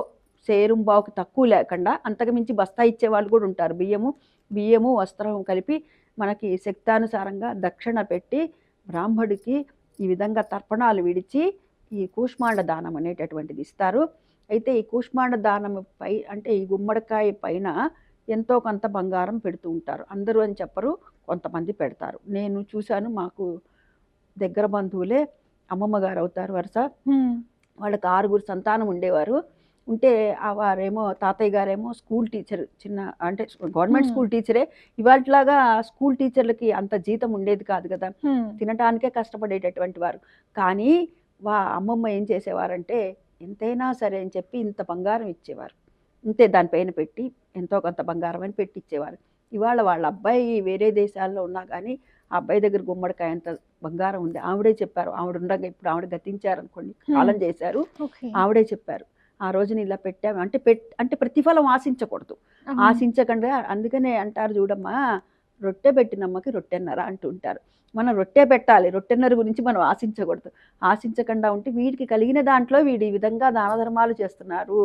సేరుంబావుకి తక్కువ లేకుండా అంతకు మించి బస్తా ఇచ్చే వాళ్ళు కూడా ఉంటారు. బియ్యము వస్త్రం కలిపి మనకి శక్తానుసారంగా దక్షిణ పెట్టి బ్రాహ్మడికి ఈ విధంగా తర్పణాలు విడిచి ఈ కూష్మాండ దానం అనేటటువంటిది ఇస్తారు. అయితే ఈ కూష్మాండ దానం పై అంటే ఈ గుమ్మడికాయ పైన ఎంతో కొంత బంగారం పెడుతూ ఉంటారు. అందరూ అని చెప్పరు, కొంతమంది పెడతారు. నేను చూశాను, మాకు దగ్గర బంధువులే అమ్మమ్మ గారు అవుతారు వరుస, వాళ్ళకి 6 సంతానం ఉండేవారు. ఉంటే వారేమో తాతయ్య గారేమో స్కూల్ టీచర్, చిన్న అంటే గవర్నమెంట్ స్కూల్ టీచరే. ఇవాళలాగా స్కూల్ టీచర్లకి అంత జీతం ఉండేది కాదు కదా, తినటానికే కష్టపడేటటువంటి వారు. కానీ అమ్మమ్మ ఏం చేసేవారంటే ఎంతైనా సరే అని చెప్పి ఇంత బంగారం ఇచ్చేవారు. ఇంతే దానిపైన పెట్టి ఎంతో కొంత బంగారం అని పెట్టి ఇచ్చేవారు. ఇవాళ వాళ్ళ అబ్బాయి వేరే దేశాల్లో ఉన్నా కానీ ఆ అబ్బాయి దగ్గర గుమ్మడికాయ అంత బంగారం ఉంది. ఆవిడే చెప్పారు, ఆవిడ ఉండగా ఇప్పుడు ఆవిడ గతించారనుకోండి, కాలం చేశారు, ఆవిడే చెప్పారు ఆ రోజున ఇలా పెట్టాము అంటే ప్రతిఫలం ఆశించకూడదు, ఆశించకుండా. అందుకనే అంటారు చూడమ్మా, రొట్టె పెట్టినమ్మకి రొట్టెన్నర అంటుంటారు. మనం రొట్టె పెట్టాలి, రొట్టెన్నర గురించి మనం ఆశించకూడదు. ఆశించకుండా ఉంటే వీడికి కలిగిన దాంట్లో వీడు ఈ విధంగా దాన ధర్మాలు చేస్తున్నారు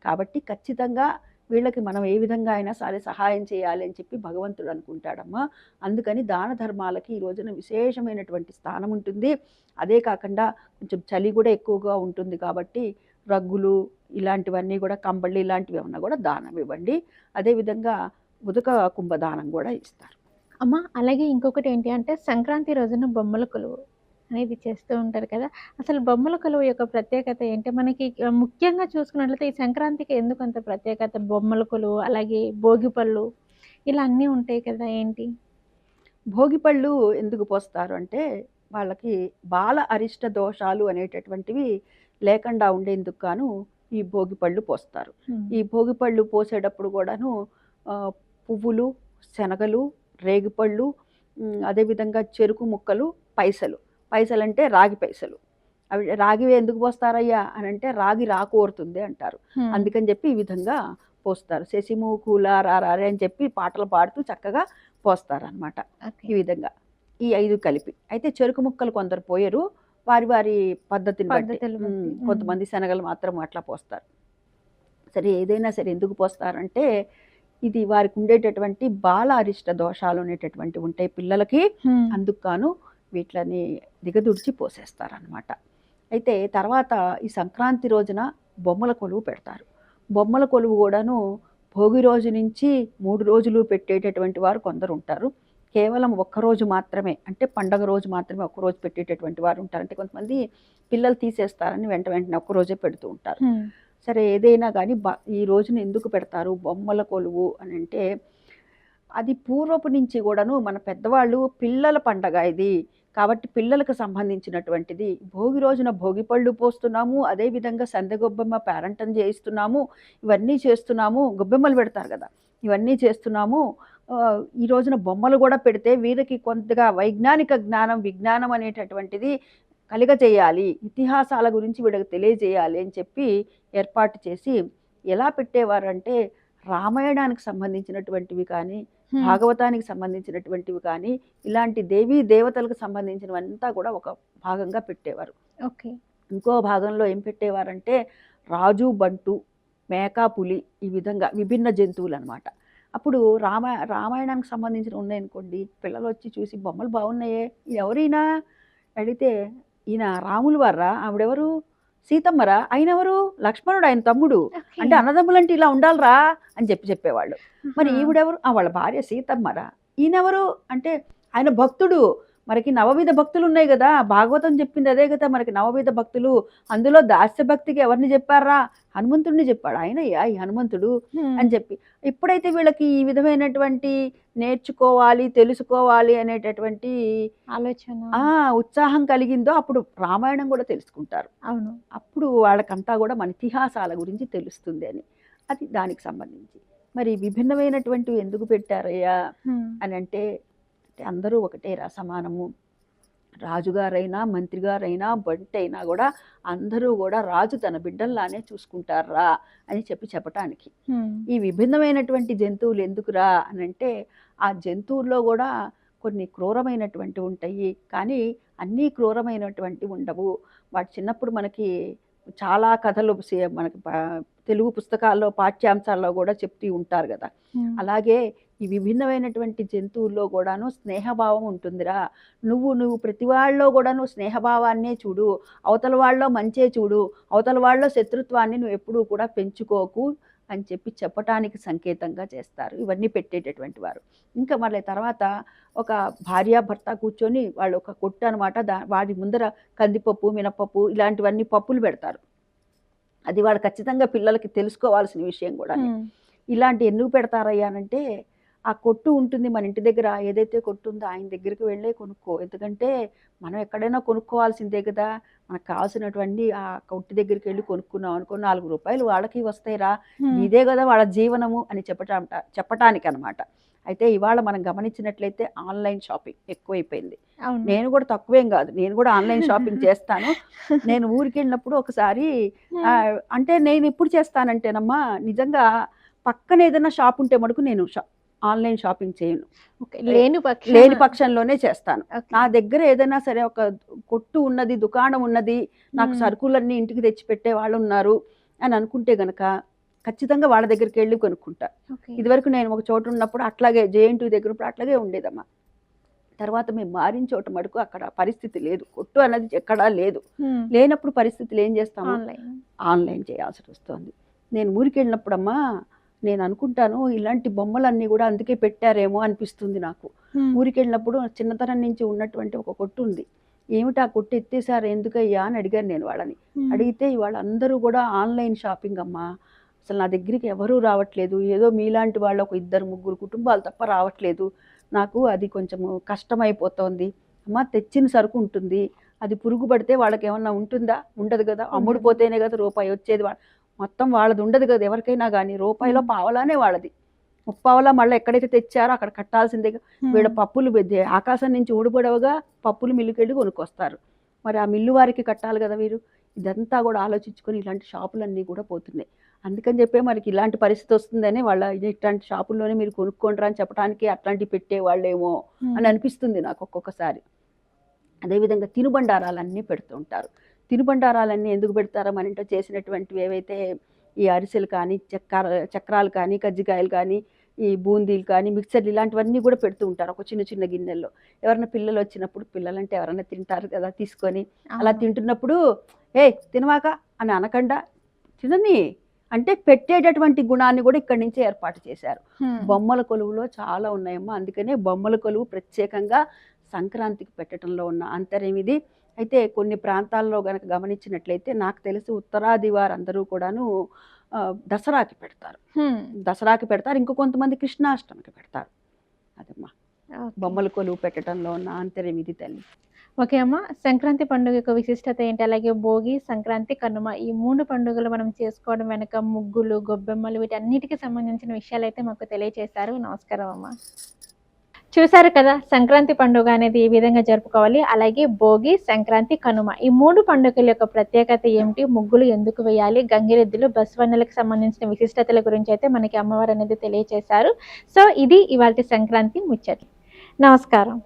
కాబట్టి ఖచ్చితంగా వీళ్ళకి మనం ఏ విధంగా అయినా సరే సహాయం చేయాలి అని చెప్పి భగవంతుడు అనుకుంటాడమ్మా. అందుకని దాన ధర్మాలకి ఈ రోజున విశేషమైనటువంటి స్థానం ఉంటుంది. అదే కాకుండా కొంచెం చలి కూడా ఎక్కువగా ఉంటుంది కాబట్టి రగ్గులు ఇలాంటివన్నీ కూడా, కంబళ్ళు ఇలాంటివి ఏమన్నా కూడా దానం ఇవ్వండి. అదేవిధంగా ఉదక కుంభదానం కూడా ఇస్తారు. అమ్మ, అలాగే ఇంకొకటి ఏంటి అంటే సంక్రాంతి రోజున బొమ్మల కొలువు అనేది చేస్తూ ఉంటారు కదా, అసలు బొమ్మల కొలువు యొక్క ప్రత్యేకత ఏంటి? మనకి ముఖ్యంగా చూసుకున్నట్లయితే ఈ సంక్రాంతికి ఎందుకు అంత ప్రత్యేకత? బొమ్మల కొలువు, అలాగే భోగి పళ్ళు, ఇలా అన్నీ ఉంటాయి కదా, ఏంటి? భోగి పళ్ళు ఎందుకు పోస్తారు అంటే వాళ్ళకి బాల అరిష్ట దోషాలు అనేటటువంటివి లేకుండా ఉండేందుకు గాను ఈ భోగి పళ్ళు పోస్తారు. ఈ భోగి పళ్ళు పోసేటప్పుడు కూడాను ఆ, పువ్వులు, శనగలు, రేగిపళ్ళు, అదేవిధంగా చెరుకు ముక్కలు, పైసలు. పైసలు అంటే రాగి పైసలు. అవి రాగివి ఎందుకు పోస్తారయ్యా అని అంటే రాగి రాకూరుతుంది అంటారు. అందుకని చెప్పి ఈ విధంగా పోస్తారు. శశిము కూల రారే అని చెప్పి పాటలు పాడుతూ చక్కగా పోస్తారనమాట. ఈ విధంగా ఈ 5 కలిపి. అయితే చెరుకు ముక్కలు కొందరు పోయరు, వారి వారి పద్ధతిని బట్టి. పద్ధతులు బట్టి. కొంతమంది శనగలు మాత్రం అట్లా పోస్తారు. సరే, ఏదైనా సరే ఎందుకు పోస్తారంటే ఇది వారికి ఉండేటటువంటి బాల అరిష్ట దోషాలు అనేటటువంటివి ఉంటాయి పిల్లలకి. అందుకు గాను వీటిని దిగదుడిచి పోసేస్తారనమాట. అయితే తర్వాత ఈ సంక్రాంతి రోజున బొమ్మల కొలువు పెడతారు. బొమ్మల కొలువు కూడాను భోగి రోజు నుంచి 3 రోజులు పెట్టేటటువంటి వారు కొందరు ఉంటారు. కేవలం ఒక్కరోజు మాత్రమే, అంటే పండగ రోజు మాత్రమే ఒక్కరోజు పెట్టేటటువంటి వారు ఉంటారు. అంటే కొంతమంది పిల్లలు తీసేస్తారని వెంటనే ఒక్కరోజే పెడుతూ ఉంటారు. సరే, ఏదైనా కానీ ఈ రోజున ఎందుకు పెడతారు బొమ్మల కొలువు అని అంటే అది పూర్వపు నుంచి కూడాను మన పెద్దవాళ్ళు పిల్లల పండగ ఇది కాబట్టి పిల్లలకు సంబంధించినటువంటిది. భోగి రోజున భోగి పళ్ళు పోస్తున్నాము, అదేవిధంగా సందెగొబ్బెమ్మ పేరంటం చేయిస్తున్నాము, ఇవన్నీ చేస్తున్నాము. గొబ్బెమ్మలు పెడతారు కదా, ఇవన్నీ చేస్తున్నాము. ఈ రోజున బొమ్మలు కూడా పెడితే వీరికి కొంతగా వైజ్ఞానిక జ్ఞానం, విజ్ఞానం అనేటటువంటిది కలిగజేయాలి, ఇతిహాసాల గురించి వీళ్ళకి తెలియజేయాలి అని చెప్పి ఏర్పాటు చేసి ఎలా పెట్టేవారంటే రామాయణానికి సంబంధించినటువంటివి కానీ, భాగవతానికి సంబంధించినటువంటివి కానీ, ఇలాంటి దేవీ దేవతలకు సంబంధించినవంతా కూడా ఒక భాగంగా పెట్టేవారు. ఓకే. ఇంకో భాగంలో ఏం పెట్టేవారంటే రాజు, బంటు, మేక, పులి, ఈ విధంగా విభిన్న జంతువులు అనమాట. అప్పుడు రామాయణానికి సంబంధించిన ఉన్నాయనుకోండి, పిల్లలు వచ్చి చూసి బొమ్మలు బాగున్నాయే, ఎవరైనా అడిగితే ఈయన రాములు వారా, ఆవిడెవరు, సీతమ్మరా, ఆయన ఎవరు, లక్ష్మణుడు ఆయన తమ్ముడు, అంటే అన్నదమ్ములు అంటే ఇలా ఉండాలిరా అని చెప్పేవాళ్ళు. మరి ఈవిడెవరు, వాళ్ళ భార్య సీతమ్మరా, ఈయనెవరు అంటే ఆయన భక్తుడు. మనకి నవవిధ భక్తులు ఉన్నాయి కదా, భాగవతం చెప్పింది అదే కదా మనకి నవవిధ భక్తులు. అందులో దాస్య భక్తికి ఎవరిని చెప్పారా, హనుమంతుడిని చెప్పాడు. ఆయనయ్యా ఈ హనుమంతుడు అని చెప్పి. ఎప్పుడైతే వీళ్ళకి ఈ విధమైనటువంటి నేర్చుకోవాలి, తెలుసుకోవాలి అనేటటువంటి ఆలోచన, ఉత్సాహం కలిగిందో అప్పుడు రామాయణం కూడా తెలుసుకుంటారు. అవును. అప్పుడు వాళ్ళకంతా కూడా మన ఇతిహాసాల గురించి తెలుస్తుంది అని. అది దానికి సంబంధించి. మరి విభిన్నమైనటువంటివి ఎందుకు పెట్టారయ్యా అని అంటే అందరూ ఒకటేరా, సమానము. రాజుగారైనా, మంత్రి గారైనా, బంటి అయినా కూడా అందరూ కూడా రాజు తన బిడ్డల్లానే చూసుకుంటారా అని చెప్పటానికి. ఈ విభిన్నమైనటువంటి జంతువులు ఎందుకురా అని అంటే ఆ జంతువుల్లో కూడా కొన్ని క్రూరమైనటువంటివి ఉంటాయి, కానీ అన్నీ క్రూరమైనటువంటి ఉండవు. వాటి చిన్నప్పుడు మనకి చాలా కథలు మనకి తెలుగు పుస్తకాల్లో, పాఠ్యాంశాల్లో కూడా చెప్తూ ఉంటారు కదా. అలాగే ఈ విభిన్నమైనటువంటి జంతువుల్లో కూడాను స్నేహభావం ఉంటుందిరా. నువ్వు ప్రతి వాళ్ళలో కూడాను స్నేహభావాన్నే చూడు, అవతల వాళ్ళలో మంచే చూడు, అవతల వాళ్ళలో శత్రుత్వాన్ని నువ్వు ఎప్పుడూ కూడా పెంచుకోకు అని చెప్పటానికి సంకేతంగా చేస్తారు ఇవన్నీ పెట్టేటటువంటి వారు. ఇంకా మళ్ళీ తర్వాత ఒక భార్యాభర్త కూర్చొని వాళ్ళు ఒక కొట్టు అనమాట, వాటి ముందర కందిపప్పు, మినపప్పు ఇలాంటివన్నీ పప్పులు పెడతారు. అది వాళ్ళు ఖచ్చితంగా పిల్లలకి తెలుసుకోవాల్సిన విషయం కూడా. ఇలాంటి ఎందుకు పెడతారయ్యా అంటే ఆ కొట్టు ఉంటుంది మన ఇంటి దగ్గర, ఏదైతే కొట్టు ఉందో ఆయన దగ్గరికి వెళ్ళే కొనుక్కో. ఎందుకంటే మనం ఎక్కడైనా కొనుక్కోవాల్సిందే కదా, మనకు కావాల్సినటువంటి ఆ కొట్టు దగ్గరికి వెళ్ళి కొనుక్కున్నాం అనుకో 4 రూపాయలు వాళ్ళకి వస్తాయిరా, ఇదే కదా వాళ్ళ జీవనము అని చెప్పటానికి అనమాట. అయితే ఇవాళ మనం గమనించినట్లయితే ఆన్లైన్ షాపింగ్ ఎక్కువైపోయింది. నేను కూడా తక్కువేం కాదు, నేను కూడా ఆన్లైన్ షాపింగ్ చేస్తాను. నేను ఊరికి వెళ్ళినప్పుడు ఒకసారి అంటే నేను ఎప్పుడు చేస్తానంటేనమ్మా, నిజంగా పక్కన ఏదైనా షాప్ ఉంటే మటుకు నేను ఆన్లైన్ షాపింగ్ చేయను, లేని పక్షంలోనే చేస్తాను. నా దగ్గర ఏదైనా సరే ఒక కొట్టు ఉన్నది, దుకాణం ఉన్నది, నాకు సరుకులన్నీ ఇంటికి తెచ్చిపెట్టే వాళ్ళు ఉన్నారు అని అనుకుంటే గనక ఖచ్చితంగా వాళ్ళ దగ్గరికి వెళ్ళి కొనుక్కుంటా. ఇదివరకు నేను ఒక చోట ఉన్నప్పుడు అట్లాగే JNT దగ్గర ఉన్నప్పుడు అట్లాగే ఉండేదమ్మా. తర్వాత మేము మారిన చోట మటుకు అక్కడ పరిస్థితి లేదు, కొట్టు అన్నది ఎక్కడా లేదు. లేనప్పుడు పరిస్థితులు ఏం చేస్తాము, ఆన్లైన్ చేయాల్సి వస్తుంది. నేను ఊరికి వెళ్ళినప్పుడమ్మా నేను అనుకుంటాను ఇలాంటి బొమ్మలన్నీ కూడా అందుకే పెట్టారేమో అనిపిస్తుంది నాకు. ఊరికి వెళ్ళినప్పుడు చిన్నతనం నుంచి ఉన్నటువంటి ఒక కొట్టు ఉంది, ఏమిటి ఆ కొట్టు ఎత్తేసారు ఎందుకయ్యా అని అడిగాను నేను వాళ్ళని. అడిగితే వాళ్ళందరూ కూడా ఆన్లైన్ షాపింగ్ అమ్మా, అసలు నా దగ్గరికి ఎవరూ రావట్లేదు, ఏదో మీలాంటి వాళ్ళు ఒక 2-3 కుటుంబాలు తప్ప రావట్లేదు, నాకు అది కొంచెము కష్టమైపోతోంది. అమ్మ తెచ్చిన సరుకు ఉంటుంది, అది పురుగు పడితే వాళ్ళకి ఏమన్నా ఉంటుందా? ఉండదు కదా, అమ్ముడు పోతేనే కదా రూపాయి వచ్చేది. మొత్తం వాళ్ళది ఉండదు కదా, ఎవరికైనా కానీ రూపాయిలో పావలానే వాళ్ళది. ముప్పావలా మళ్ళీ ఎక్కడైతే తెచ్చారో అక్కడ కట్టాల్సిందే. వీళ్ళ పప్పులు ఆకాశం నుంచి ఊడిపడవగా పప్పులు మిల్లుకెళ్ళి కొనుక్కొస్తారు, మరి ఆ మిల్లు వారికి కట్టాలి కదా వీరు. ఇదంతా కూడా ఆలోచించుకొని ఇలాంటి షాపులన్నీ కూడా పోతున్నాయి. అందుకని చెప్పే మనకి ఇలాంటి పరిస్థితి వస్తుందని వాళ్ళ ఇట్లాంటి షాపుల్లోనే మీరు కొనుక్కోండి అని చెప్పడానికి అట్లాంటివి పెట్టేవాళ్ళేమో అని అనిపిస్తుంది నాకు ఒక్కొక్కసారి. అదేవిధంగా తినుబండారాలన్నీ పెడుతూ ఉంటారు. తినుబండారాలన్నీ ఎందుకు పెడతారో మన ఇంట్లో చేసినటువంటివి ఏవైతే ఈ అరిసెలు కానీ, చక్రాలు కానీ, కజ్జికాయలు కానీ, ఈ బూందీలు కానీ, మిక్సర్లు ఇలాంటివన్నీ కూడా పెడుతూ ఉంటారు ఒక చిన్న చిన్న గిన్నెల్లో. ఎవరైనా పిల్లలు వచ్చినప్పుడు, పిల్లలంటే ఎవరైనా తింటారు కదా, తీసుకొని అలా తింటున్నప్పుడు తినవాక అని అనకుండా తినని అంటే పెట్టేటటువంటి గుణాన్ని కూడా ఇక్కడి నుంచే ఏర్పాటు చేశారు. బొమ్మల కొలువులో చాలా ఉన్నాయమ్మా, అందుకనే బొమ్మల కొలువు ప్రత్యేకంగా సంక్రాంతికి పెట్టడంలో ఉన్న అంతర్యం ఇది. అయితే కొన్ని ప్రాంతాల్లో గనక గమనించినట్లయితే నాకు తెలిసి ఉత్తరాది వారందరూ కూడాను దసరాకి పెడతారు. దసరాకి పెడతారు, ఇంకో కొంతమంది కృష్ణాష్టమికి పెడతారు. అదమ్మా బొమ్మల కొలువు పెట్టడంలో ఉన్న అంతర్యం ఇది తల్లి. ఓకే అమ్మ, సంక్రాంతి పండుగ యొక్క విశిష్టత ఏంటి? అలాగే భోగి, సంక్రాంతి, కనుమ ఈ 3 పండుగలు మనం చేసుకోవడం వెనక ముగ్గులు, గొబ్బెమ్మలు వీటన్నిటికి సంబంధించిన విషయాలు అయితే మాకు తెలియజేశారు. నమస్కారం అమ్మ. చూసారు కదా, సంక్రాంతి పండుగ అనేది ఏ విధంగా జరుపుకోవాలి, అలాగే భోగి, సంక్రాంతి, కనుమ ఈ 3 పండుగల యొక్క ప్రత్యేకత ఏమిటి, ముగ్గులు ఎందుకు వేయాలి, గంగిరెద్దులు, బస్వన్నలకు సంబంధించిన విశిష్టతల గురించి అయితే మనకి అమ్మవారు అనేది తెలియజేశారు. సో ఇది ఇవాల్టి సంక్రాంతి ముచ్చట్లు. నమస్కారం.